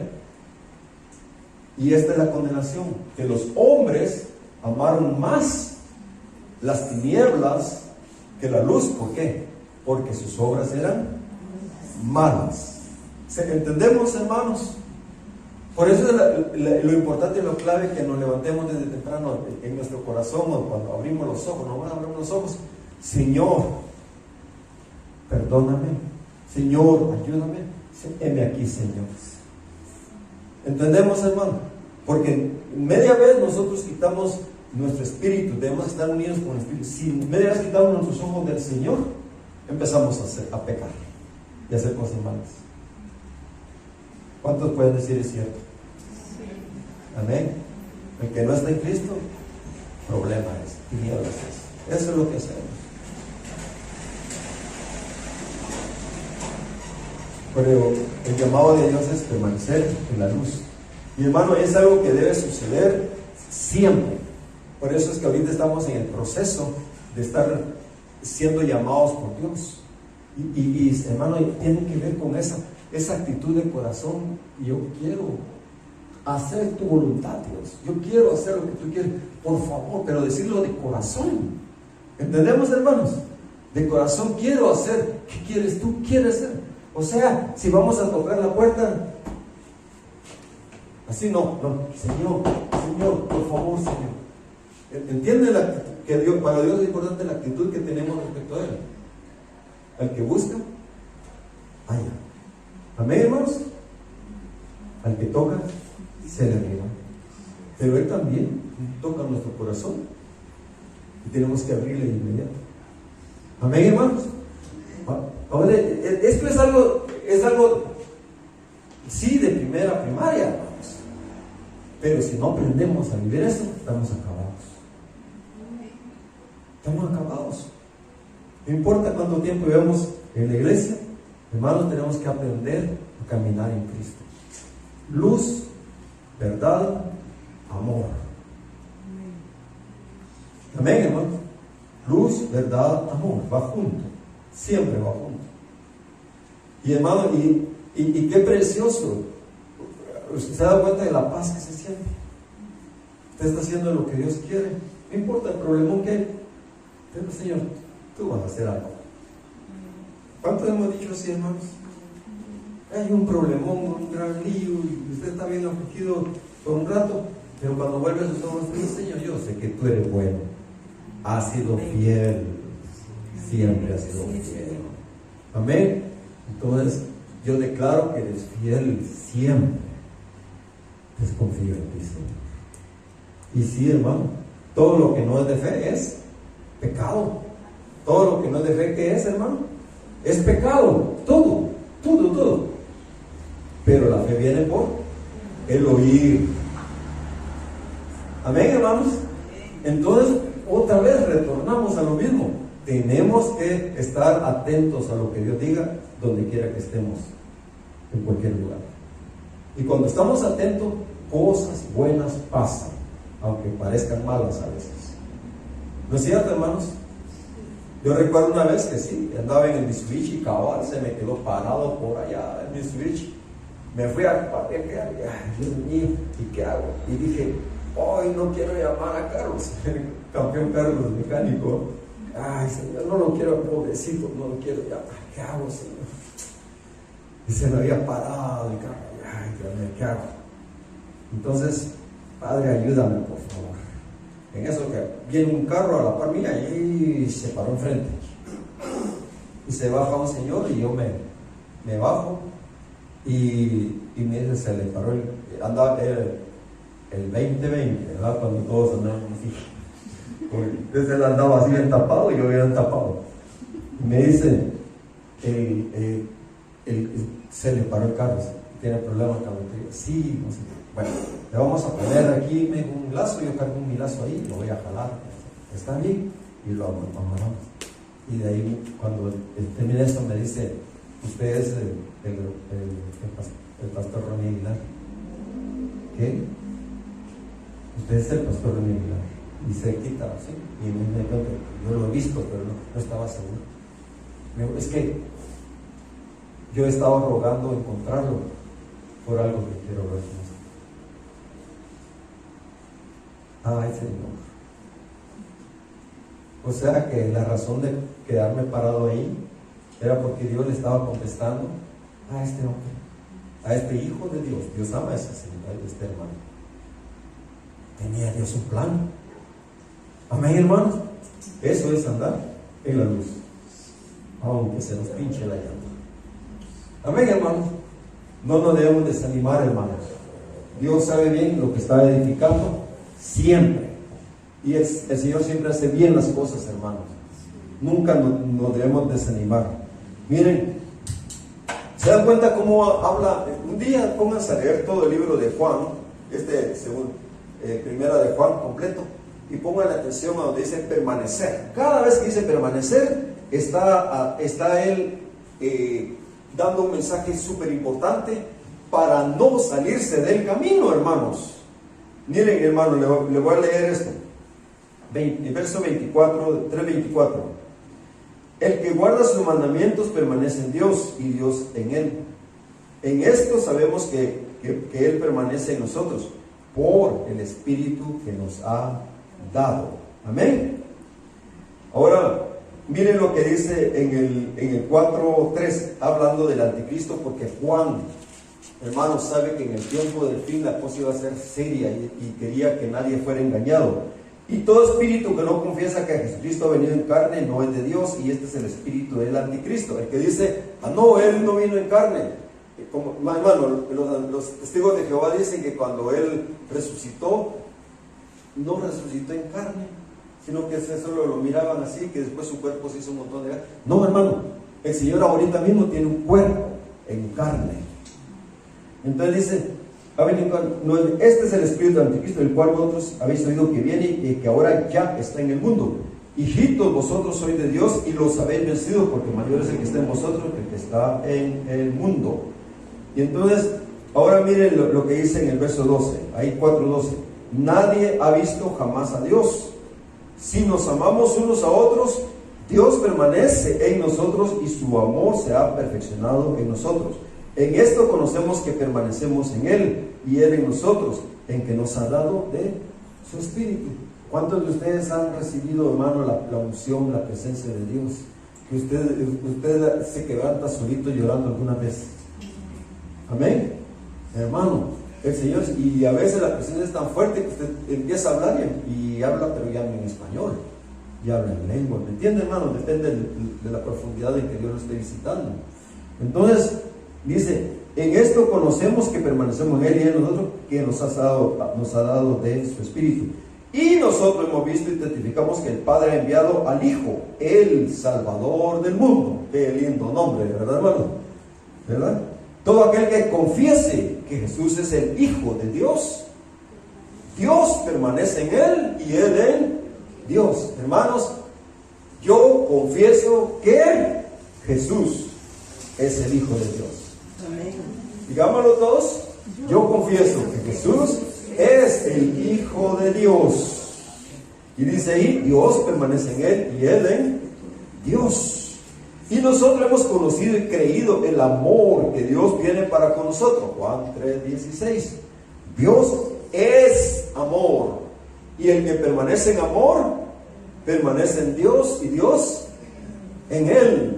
Y esta es la condenación, que los hombres amaron más las tinieblas que la luz. ¿Por qué? Porque sus obras eran malas. ¿Entendemos, hermanos? Por eso es lo importante y lo clave que nos levantemos desde temprano en nuestro corazón, o cuando abrimos los ojos, no van a abrir los ojos. Señor, perdóname. Señor, ayúdame. Heme aquí, Señor. ¿Entendemos, hermano? Porque media vez nosotros quitamos nuestro espíritu, debemos estar unidos con el espíritu. Si media vez quitamos nuestros ojos del Señor, empezamos a pecar y a hacer cosas malas. ¿Cuántos pueden decir es cierto? Sí. Amén. El que no está en Cristo, problema es, tinieblas es. Eso es lo que hacemos. Pero el llamado de Dios es permanecer en la luz. Y hermano, es algo que debe suceder siempre. Por eso es que ahorita estamos en el proceso de estar siendo llamados por Dios. Y hermano, tiene que ver con esa actitud de corazón. Yo quiero hacer tu voluntad, Dios. Yo quiero hacer lo que tú quieres, por favor, pero decirlo de corazón. ¿Entendemos, hermanos? De corazón quiero hacer. ¿Qué quieres tú? ¿Quieres hacer? O sea, si vamos a tocar la puerta, así no, Señor, por favor, Señor. ¿Entiende que para Dios es importante la actitud que tenemos respecto a Él? Al que busca, halla. Amén, hermanos. Al que toca, se le abrirá. Pero Él también toca nuestro corazón y tenemos que abrirle de inmediato. Amén, hermanos. Ahora, esto es algo, sí, de primaria, hermanos. Pero si no aprendemos a vivir eso, estamos acabados. Estamos acabados. No importa cuánto tiempo vivamos en la iglesia, hermanos, tenemos que aprender a caminar en Cristo. Luz, verdad, amor. Amén, hermanos. Luz, verdad, amor. Va junto. Siempre va junto. Y hermano, y qué precioso. Usted se da cuenta de la paz que se siente. Usted está haciendo lo que Dios quiere. No importa el problema que hay. Pero Señor, tú vas a hacer algo. ¿Cuántos hemos dicho así, hermanos? Hay un problemón, un gran lío, y usted está bien afligido por un rato, pero cuando vuelve a sus ojos, dice: Señor, yo sé que tú eres bueno. Has sido fiel. Siempre has sido fiel. Amén. Entonces, yo declaro que eres fiel siempre. desconfío en ti, Señor. Y sí, hermano, todo lo que no es de fe es pecado. Todo lo que no es de fe, ¿qué es, hermano? Es pecado. Todo. Pero la fe viene por el oír. Amén, hermanos. Entonces, otra vez retornamos a lo mismo. Tenemos que estar atentos a lo que Dios diga, donde quiera que estemos, en cualquier lugar. Y cuando estamos atentos, cosas buenas pasan, aunque parezcan malas a veces. ¿No es cierto, hermanos? Yo recuerdo una vez que sí, andaba en el Mitsubishi y cabal se me quedó parado por allá en el Mitsubishi. Me fui a patear, Dios mío, ¿y qué hago? Y dije, hoy no quiero llamar a Carlos, campeón Carlos mecánico. Ay, Señor, no lo quiero, pobrecito, no lo quiero llamar. ¿Qué hago, Señor? Y se me había parado el carro. Ay, Dios mío, ¿qué hago? Entonces, Padre, ayúdame, por favor. En eso que viene un carro a la par mía y se paró enfrente. Y se baja un señor y yo me bajo y me dice, se le paró andaba el 2020, ¿verdad? Cuando todos andaban así. Entonces él andaba así bien tapado y yo bien tapado. Y me dice, se le paró el carro, tiene problemas con la batería. Sí, no sé. Bueno, le vamos a poner aquí un lazo, yo cargo mi lazo ahí, lo voy a jalar. Está bien, y lo amarramos. Y de ahí, cuando termina esto, me dice, usted es el pastor Ronnie Aguilar. ¿Qué? Usted es el pastor Ronnie Aguilar. Y se quita así, y me cuenta, yo lo he visto, pero no estaba seguro. Me dijo, es que yo estaba rogando encontrarlo por algo que quiero ver con usted. Ay, Señor. O sea que la razón de quedarme parado ahí era porque Dios le estaba contestando a este hombre, a este hijo de Dios. Dios ama a ese señor, a este hermano. Tenía Dios un plan. Amén, hermanos. Eso es andar en la luz, aunque se nos pinche la llanta. Amén, hermanos. No nos debemos desanimar, hermanos. Dios sabe bien lo que está edificando siempre. Y el Señor siempre hace bien las cosas, hermanos. Nunca nos debemos desanimar. Miren, ¿se dan cuenta cómo habla? Un día pónganse a leer todo el libro de Juan, primera de Juan completo, y pongan atención a donde dice permanecer. Cada vez que dice permanecer, está él dando un mensaje súper importante para no salirse del camino, hermanos. Miren, hermano, le voy a leer esto. Verso 24, 3:24. El que guarda sus mandamientos permanece en Dios y Dios en él. En esto sabemos que Él permanece en nosotros por el Espíritu que nos ha dado. Amén. Ahora, miren lo que dice en el 4:3, hablando del anticristo, porque Juan, hermanos, sabe que en el tiempo del fin la cosa iba a ser seria y quería que nadie fuera engañado. Y todo espíritu que no confiesa que Jesucristo ha venido en carne no es de Dios, y este es el espíritu del anticristo, el que dice, no, Él no vino en carne. Como, hermano, los testigos de Jehová dicen que cuando Él resucitó, no resucitó en carne, sino que solo lo miraban así, que después su cuerpo se hizo un montón de... No, hermano, el Señor ahorita mismo tiene un cuerpo en carne. Entonces dice, este es el espíritu del anticristo, el cual vosotros habéis oído que viene y que ahora ya está en el mundo. Hijitos, vosotros sois de Dios y los habéis vencido, porque mayor es el que está en vosotros que el que está en el mundo. Y entonces, ahora miren lo que dice en el verso 12, ahí 4:12. Nadie ha visto jamás a Dios. Si nos amamos unos a otros, Dios permanece en nosotros y su amor se ha perfeccionado en nosotros. En esto conocemos que permanecemos en Él y Él en nosotros, en que nos ha dado de su Espíritu. ¿Cuántos de ustedes han recibido, hermano, la unción, la presencia de Dios? Que usted se quebranta solito llorando alguna vez. Amén, hermano. El Señor, y a veces la presencia es tan fuerte que usted empieza a hablar y habla, pero ya no en español, ya habla en lengua. ¿Me entiende, hermano? Depende de la profundidad en que Dios lo esté visitando. Entonces, dice, en esto conocemos que permanecemos en Él y en nosotros, que nos ha dado de su Espíritu. Y nosotros hemos visto y testificamos que el Padre ha enviado al Hijo, el Salvador del mundo. Qué lindo nombre, ¿verdad, hermano? ¿Verdad? Todo aquel que confiese que Jesús es el Hijo de Dios, Dios permanece en Él y Él en Dios. Hermanos, yo confieso que Jesús es el Hijo de Dios. Amén. Digámoslo todos. Yo confieso que Jesús es el Hijo de Dios. Y dice ahí, Dios permanece en Él y Él en Dios. Y nosotros hemos conocido y creído el amor que Dios tiene para con nosotros. Juan 3:16. Dios es amor. Y el que permanece en amor, permanece en Dios y Dios en Él.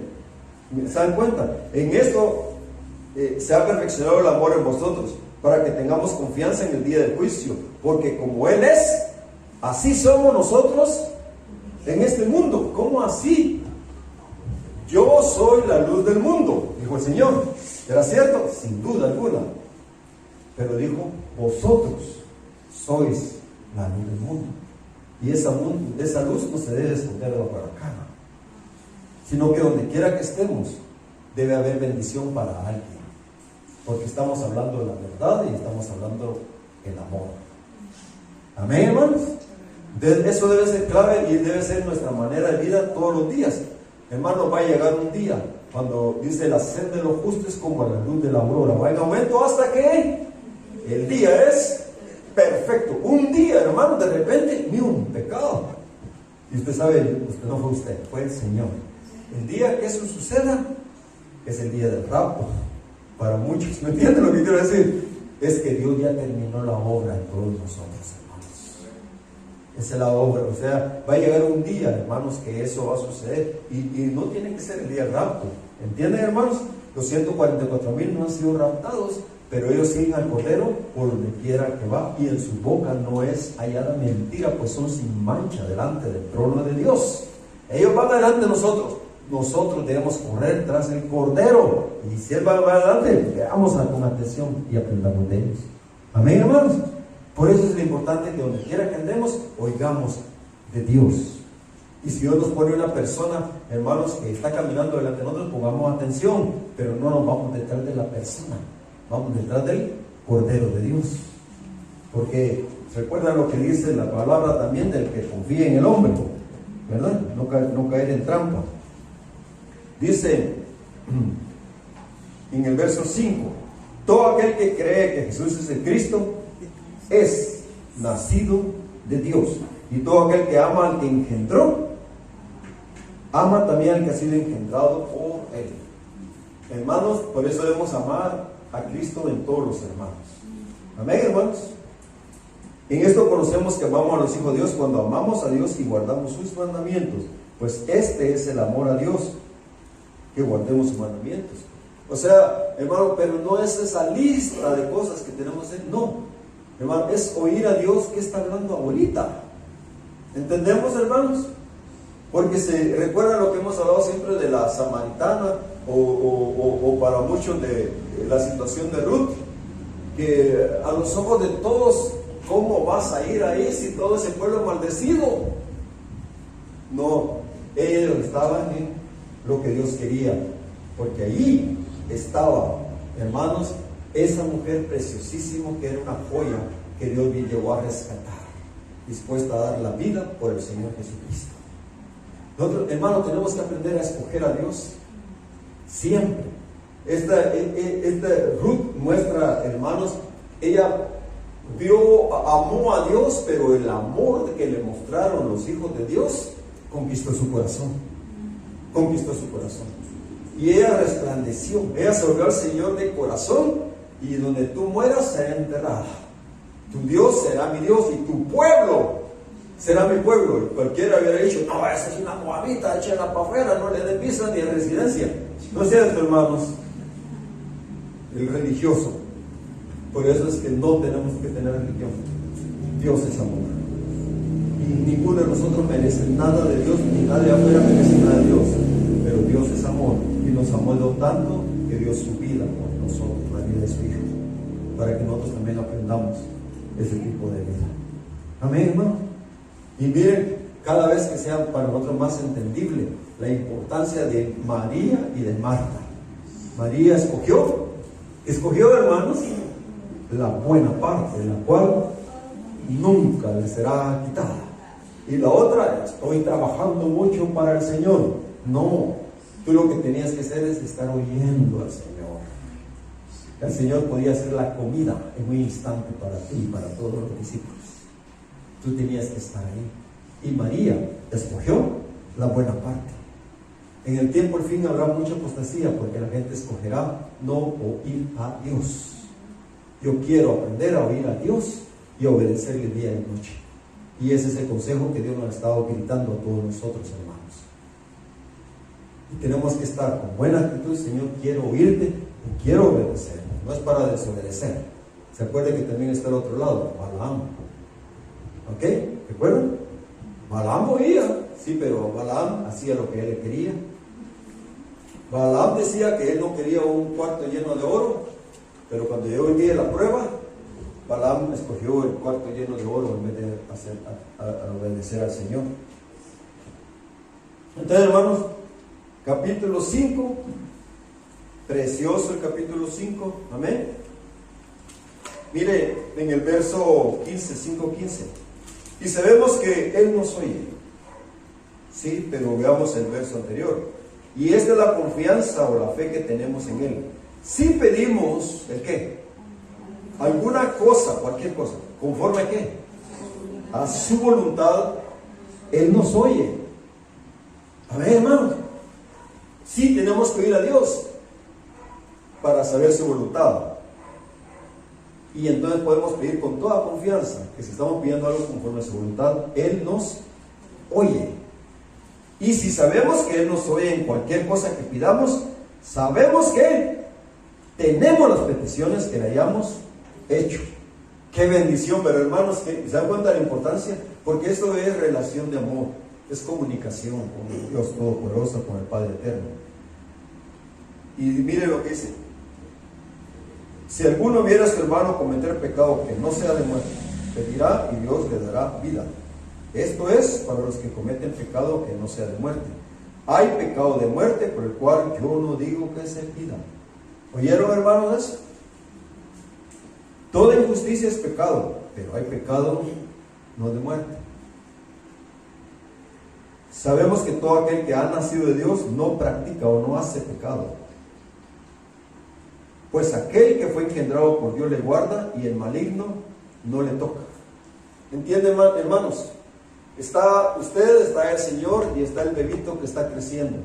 ¿Se dan cuenta? En esto se ha perfeccionado el amor en vosotros, para que tengamos confianza en el día del juicio. Porque como Él es, así somos nosotros en este mundo. ¿Cómo así? Yo soy la luz del mundo, dijo el Señor. ¿Era cierto? Sin duda alguna. Pero dijo, vosotros sois la luz del mundo. Y esa luz no se debe esconder debajo de la cama, sino que donde quiera que estemos, debe haber bendición para alguien. Porque estamos hablando de la verdad y estamos hablando del amor. Amén, hermanos. Eso debe ser clave y debe ser nuestra manera de vida todos los días. Hermano, va a llegar un día cuando dice la sed de los justos es como la luz de la aurora, va en aumento hasta que el día es perfecto. Un día, hermano, de repente ni un pecado. Y usted sabe, usted no fue usted, fue el Señor. El día que eso suceda es el día del rapto. Para muchos, ¿me entienden lo que quiero decir? Es que Dios ya terminó la obra en todos nosotros, hermanos. Esa es la obra. O sea, va a llegar un día, hermanos, que eso va a suceder. Y no tiene que ser el día del rapto. ¿Entienden, hermanos? Los 144,000 no han sido raptados, pero ellos siguen al Cordero por donde quiera que va. Y en su boca no es hallada mentira, pues son sin mancha delante del trono de Dios. Ellos van adelante de nosotros. Nosotros debemos correr tras el Cordero. Y si Él va adelante, veámosla con atención y aprendamos de ellos. Amén, hermanos. Por eso es lo importante que donde quiera que andemos, oigamos de Dios. Y si Dios nos pone una persona, hermanos, que está caminando delante de nosotros, pongamos atención, pero no nos vamos detrás de la persona, vamos detrás del Cordero de Dios. Porque recuerda lo que dice la palabra también del que confía en el hombre, ¿verdad? No caer en trampa. Dice en el verso 5, todo aquel que cree que Jesús es el Cristo es nacido de Dios, y todo aquel que ama al que engendró, ama también al que ha sido engendrado por Él. Hermanos, por eso debemos amar a Cristo en todos los hermanos. Amén, hermanos. En esto conocemos que amamos a los hijos de Dios cuando amamos a Dios y guardamos sus mandamientos, pues este es el amor a Dios, que guardemos sus mandamientos. O sea, hermano, pero no es esa lista de cosas que tenemos que hacer, no, hermano, es oír a Dios que está hablando ahorita. ¿Entendemos, hermanos? Porque se recuerda lo que hemos hablado siempre de la samaritana, o para muchos de la situación de Ruth, que a los ojos de todos, ¿cómo vas a ir ahí si todo ese pueblo es maldecido? No, ellos estaban en lo que Dios quería, porque allí estaba, hermanos, esa mujer preciosísima que era una joya que Dios llegó a rescatar, dispuesta a dar la vida por el Señor Jesucristo. Nosotros, hermanos, tenemos que aprender a escoger a Dios siempre. Esta Ruth muestra, hermanos, ella amó a Dios, pero el amor que le mostraron los hijos de Dios conquistó su corazón. Conquistó su corazón. Y ella resplandeció. Ella se volvió al Señor de corazón, y donde tú mueras será enterrada. Tu Dios será mi Dios y tu pueblo será mi pueblo. Y cualquiera hubiera dicho, no, esa es una moabita, échala para afuera, no le dé visa ni residencia. No es cierto, hermanos. El religioso. Por eso es que no tenemos que tener religión. Dios es amor. Y ninguno de nosotros merece nada de Dios, ni nadie afuera merece nada de Dios. Pero Dios es amor. Y nos amó tanto que dio su vida por nosotros. vida de su Hijo, para que nosotros también aprendamos ese tipo de vida. Amén, hermano. Y miren, cada vez que sea para nosotros más entendible la importancia de María y de Marta. María escogió, hermanos, la buena parte, la cual nunca le será quitada. Y la otra, estoy trabajando mucho para el Señor. No, tú lo que tenías que hacer es estar oyendo al Señor. El Señor podía hacer la comida en un instante para ti y para todos los discípulos. Tú tenías que estar ahí. Y María escogió la buena parte. En el tiempo al fin habrá mucha apostasía, porque la gente escogerá no oír a Dios. Yo quiero aprender a oír a Dios y obedecerle día y noche. Y ese es el consejo que Dios nos ha estado gritando a todos nosotros, hermanos. Y tenemos que estar con buena actitud. Señor, quiero oírte y quiero obedecer. No es para desobedecer. ¿Se acuerdan que también está al otro lado? Balaam. ¿Ok? ¿Recuerdan? Balaam oía, sí, pero Balaam hacía lo que él quería. Balaam decía que él no quería un cuarto lleno de oro, pero cuando llegó el día de la prueba, Balaam escogió el cuarto lleno de oro en vez de obedecer al Señor. Entonces, hermanos, capítulo 5, precioso el capítulo 5, amén. Mire en el verso 15, 5:15. Y sabemos que Él nos oye. Sí, pero veamos el verso anterior. Y esta es la confianza o la fe que tenemos en Él. Si pedimos, ¿el qué? Alguna cosa, cualquier cosa, ¿conforme a qué? A su voluntad, Él nos oye. Amén, hermanos. Sí, tenemos que oír a Dios para saber su voluntad. Y entonces podemos pedir con toda confianza que si estamos pidiendo algo conforme a su voluntad, Él nos oye. Y si sabemos que Él nos oye en cualquier cosa que pidamos, sabemos que tenemos las peticiones que le hayamos hecho. Qué bendición, pero hermanos, ¿se dan cuenta de la importancia? Porque esto es relación de amor, es comunicación con Dios Todopoderoso, con el Padre Eterno. Y mire lo que dice: si alguno viera a su hermano cometer pecado que no sea de muerte, pedirá y Dios le dará vida. Esto es para los que cometen pecado que no sea de muerte. Hay pecado de muerte por el cual yo no digo que se pida. ¿Oyeron, hermanos, eso? Toda injusticia es pecado, pero hay pecado no de muerte. Sabemos que todo aquel que ha nacido de Dios no practica o no hace pecado, pues aquel que fue engendrado por Dios le guarda y el maligno no le toca. ¿Entienden, hermanos? Está usted, está el Señor y está el bebito que está creciendo.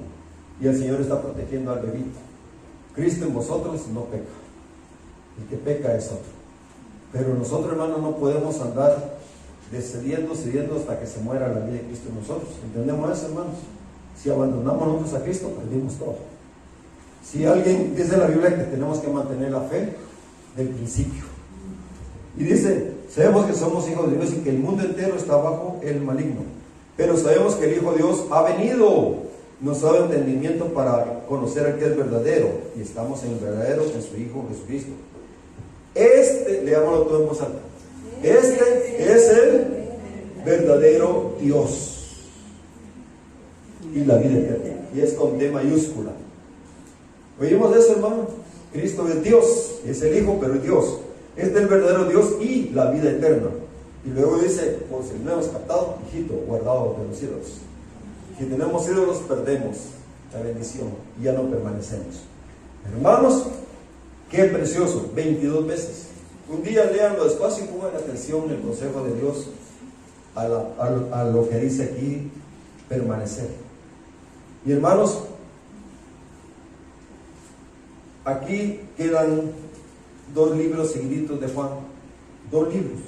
Y el Señor está protegiendo al bebito. Cristo en vosotros no peca. El que peca es otro. Pero nosotros, hermanos, no podemos andar cediendo hasta que se muera la vida de Cristo en nosotros. ¿Entendemos eso, hermanos? Si abandonamos nosotros a Cristo, perdimos todo. Si alguien dice en la Biblia que tenemos que mantener la fe del principio. Y dice, sabemos que somos hijos de Dios y que el mundo entero está bajo el maligno. Pero sabemos que el Hijo de Dios ha venido, nos ha dado entendimiento para conocer al que es verdadero. Y estamos en el verdadero, en su Hijo Jesucristo. Leámoslo todo en voz alta. Este es el verdadero Dios y la vida eterna. Y es con D mayúscula. ¿Oímos eso, hermano? Cristo es Dios, es el Hijo, pero es Dios. Este es el verdadero Dios y la vida eterna. Y luego dice, por si no hemos captado, hijito, guardado de los ídolos. Si tenemos ídolos, perdemos la bendición y ya no permanecemos. Hermanos, qué precioso, 22 veces. Un día léanlo despacio y pongan atención en el consejo de Dios a lo que dice aquí, permanecer. Y hermanos, aquí quedan 2 libros seguiditos de Juan, 2 libros.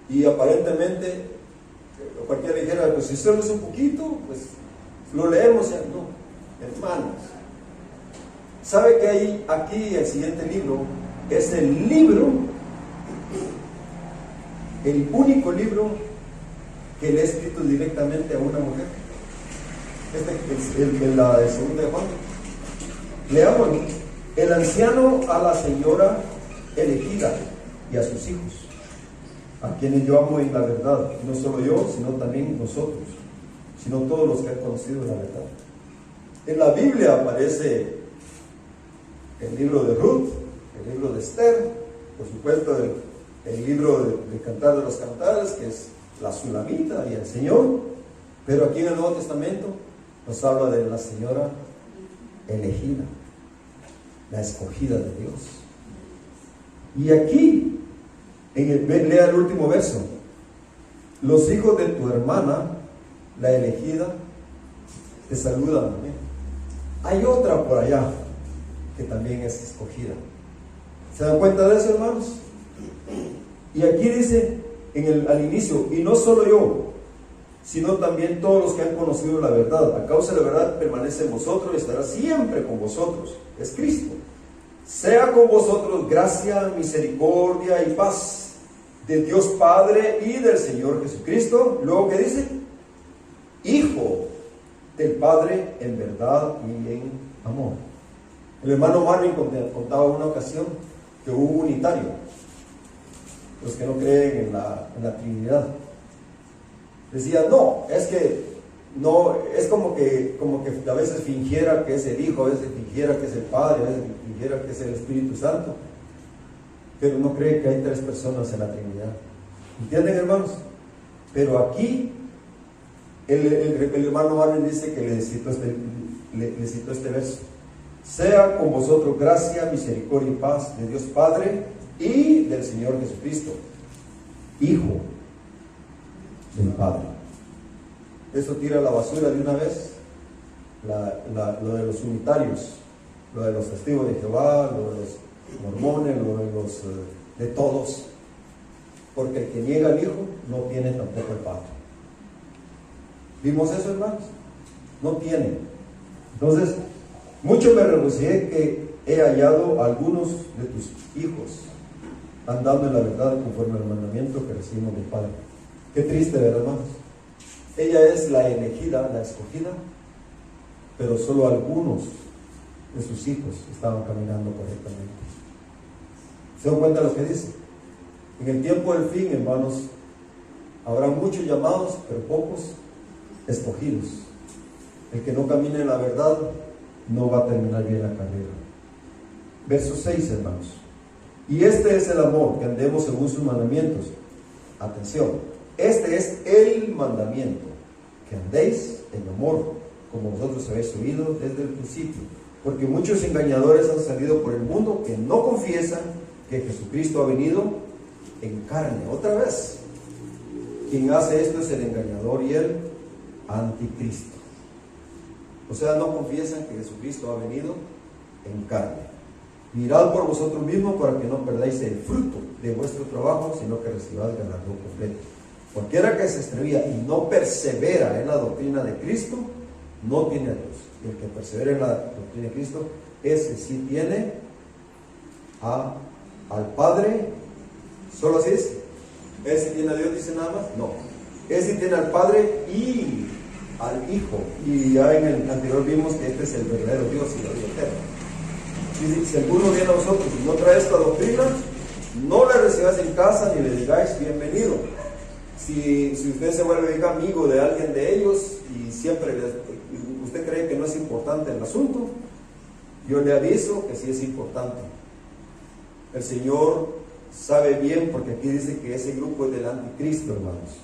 Y aparentemente, cualquiera dijera, pues si solo es un poquito, pues lo leemos ya. No, hermanos. ¿Sabe que hay aquí el siguiente libro? Es el libro, el único libro que le he escrito directamente a una mujer. La de segunda de Juan. Leámoslo. el anciano a la señora elegida y a sus hijos, a quienes yo amo en la verdad, y no solo yo, sino también nosotros, sino todos los que han conocido la verdad. En la Biblia aparece el libro de Ruth, el libro de Esther, por supuesto el libro de Cantar de los Cantares, que es la Sulamita y el Señor, pero aquí en el Nuevo Testamento nos habla de la señora elegida, la escogida de Dios. Y aquí, lea el último verso: los hijos de tu hermana, la elegida, te saludan. Hay otra por allá que también es escogida. ¿Se dan cuenta de eso, hermanos? Y aquí dice al inicio, y no solo yo, sino también todos los que han conocido la verdad. A causa de la verdad permanece en vosotros y estará siempre con vosotros. Es Cristo. Sea con vosotros gracia, misericordia y paz de Dios Padre y del Señor Jesucristo. Luego, ¿qué dice? Hijo del Padre en verdad y en amor. El hermano Marvin contaba una ocasión que hubo un unitario, los que no creen en la Trinidad. Decía, no, es como que a veces fingiera que es el Hijo, a veces fingiera que es el Padre, a veces fingiera que es el Espíritu Santo, pero no cree que hay tres personas en la Trinidad. ¿Entienden, hermanos? Pero aquí el hermano Marvin dice que le citó este verso: sea con vosotros gracia, misericordia y paz de Dios Padre y del Señor Jesucristo, Hijo del Padre. Eso tira a la basura de una vez lo de los unitarios, lo de los testigos de Jehová, lo de los mormones, lo de los de todos, porque el que niega al Hijo no tiene tampoco el Padre. ¿Vimos eso, hermanos? No tiene. Entonces, mucho me regocijé que he hallado a algunos de tus hijos andando en la verdad conforme al mandamiento que recibimos del Padre. Qué triste, ¿verdad, hermanos? Ella es la elegida, la escogida, pero solo algunos de sus hijos estaban caminando correctamente. ¿Se dan cuenta de lo que dice? En el tiempo del fin, hermanos, habrá muchos llamados, pero pocos escogidos. El que no camine en la verdad no va a terminar bien la carrera. Verso 6, hermanos. Y este es el amor, que andemos según sus mandamientos. Atención, este es el mandamiento, que andéis en amor, como vosotros habéis oído desde el principio. Porque muchos engañadores han salido por el mundo que no confiesan que Jesucristo ha venido en carne. Otra vez, quien hace esto es el engañador y el anticristo. O sea, no confiesan que Jesucristo ha venido en carne. Mirad por vosotros mismos para que no perdáis el fruto de vuestro trabajo, sino que recibáis galardón completo. Cualquiera que se extravía y no persevera en la doctrina de Cristo, no tiene a Dios. Y el que persevera en la doctrina de Cristo, ese sí tiene al Padre. ¿Solo así es? ¿Ese tiene a Dios, dice nada más? No. Ese tiene al Padre y al Hijo. Y ya en el anterior vimos que este es el verdadero Dios y la vida eterna. Y si alguno viene a vosotros y no trae esta doctrina, no la recibáis en casa ni le digáis bienvenido. Si usted se vuelve amigo de alguien de ellos y siempre usted cree que no es importante el asunto, yo le aviso que sí es importante. El Señor sabe bien, porque aquí dice que ese grupo es del anticristo, hermanos.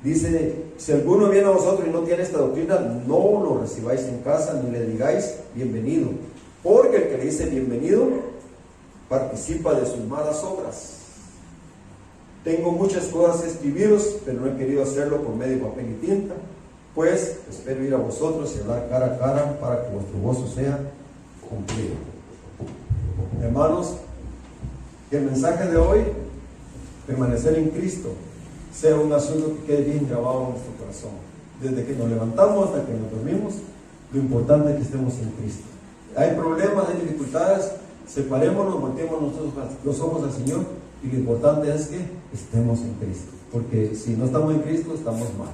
Dice, si alguno viene a vosotros y no tiene esta doctrina, no lo recibáis en casa ni le digáis bienvenido, porque el que le dice bienvenido participa de sus malas obras. Tengo muchas cosas que escribiros, pero no he querido hacerlo por medio de papel y tinta, pues espero ir a vosotros y hablar cara a cara para que vuestro gozo sea cumplido. Hermanos, que el mensaje de hoy, permanecer en Cristo, sea un asunto que quede bien grabado en nuestro corazón. Desde que nos levantamos hasta que nos dormimos, lo importante es que estemos en Cristo. Hay problemas, hay dificultades, separémonos, volteemos los ojos al Señor, y lo importante es que estemos en Cristo, porque si no estamos en Cristo, estamos mal.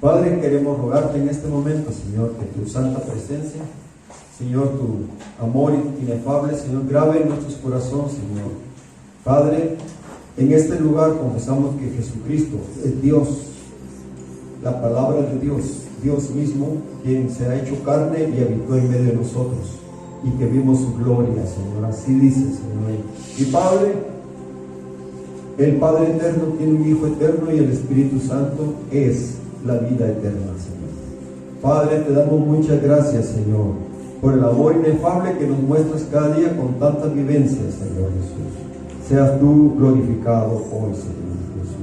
Padre, queremos rogarte en este momento, Señor, que tu santa presencia Señor, tu amor inefable, Señor, grave en nuestros corazones, Señor. Padre, en este lugar confesamos que Jesucristo es Dios, la palabra de Dios, Dios mismo, quien se ha hecho carne y habitó en medio de nosotros, y que vimos su gloria, Señor. Así dice, Señor. Y Padre, el Padre eterno tiene un Hijo eterno y el Espíritu Santo es la vida eterna, Señor. Padre, te damos muchas gracias, Señor, por el amor inefable que nos muestras cada día con tantas vivencias, Señor Jesús. Seas tú glorificado hoy, Señor Jesús.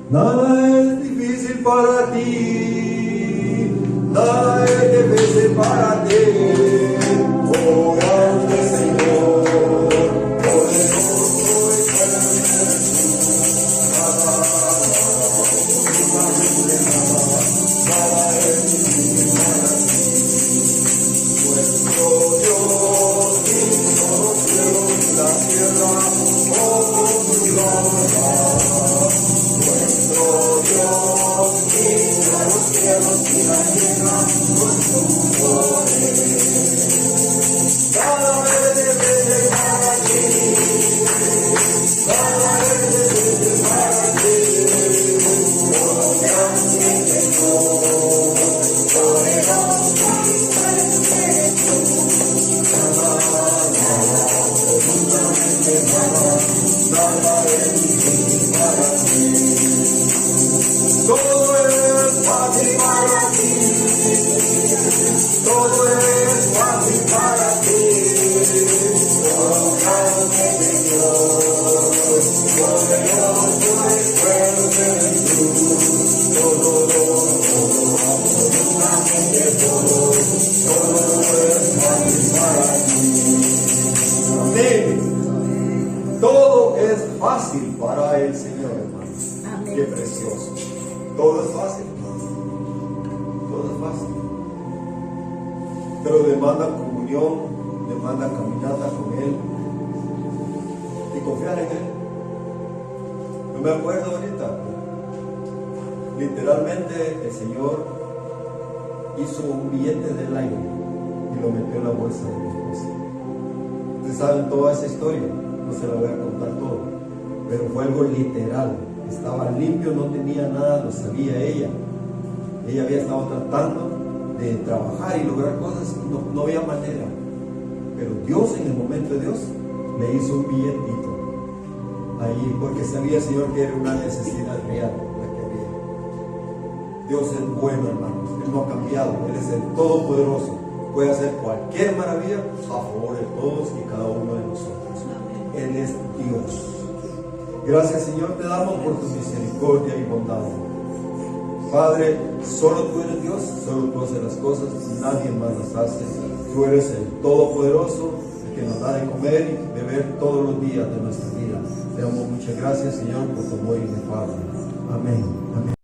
Nada es difícil para ti, nada es difícil para ti, oh grande Señor. Todo es fácil para el Señor, hermanos. Amén. Qué precioso. Todo es fácil. Todo es fácil. Pero demanda comunión, demanda caminata con Él y confiar en Él. Yo me acuerdo ahorita, literalmente el Señor hizo un billete del aire y lo metió en la bolsa de mi esposa. Ustedes saben toda esa historia, no se la voy a contar todo, pero fue algo literal. Estaba limpio, no tenía nada, lo sabía ella. Ella había estado tratando de trabajar y lograr cosas, no había manera. Pero Dios, en el momento de Dios, le hizo un billetito ahí, porque sabía el Señor que era una necesidad real la que había. Dios es bueno, hermanos, Él no ha cambiado, Él es el Todopoderoso, puede hacer cualquier maravilla a favor de todos y cada uno de nosotros. Él es Dios. Gracias, Señor, te damos por tu misericordia y bondad. Padre, solo tú eres Dios, solo tú haces las cosas, nadie más las hace. Tú eres el Todopoderoso, el que nos da de comer y beber todos los días de nuestra vida. Te damos muchas gracias, Señor, por tu amor inefable. Amén. Amén.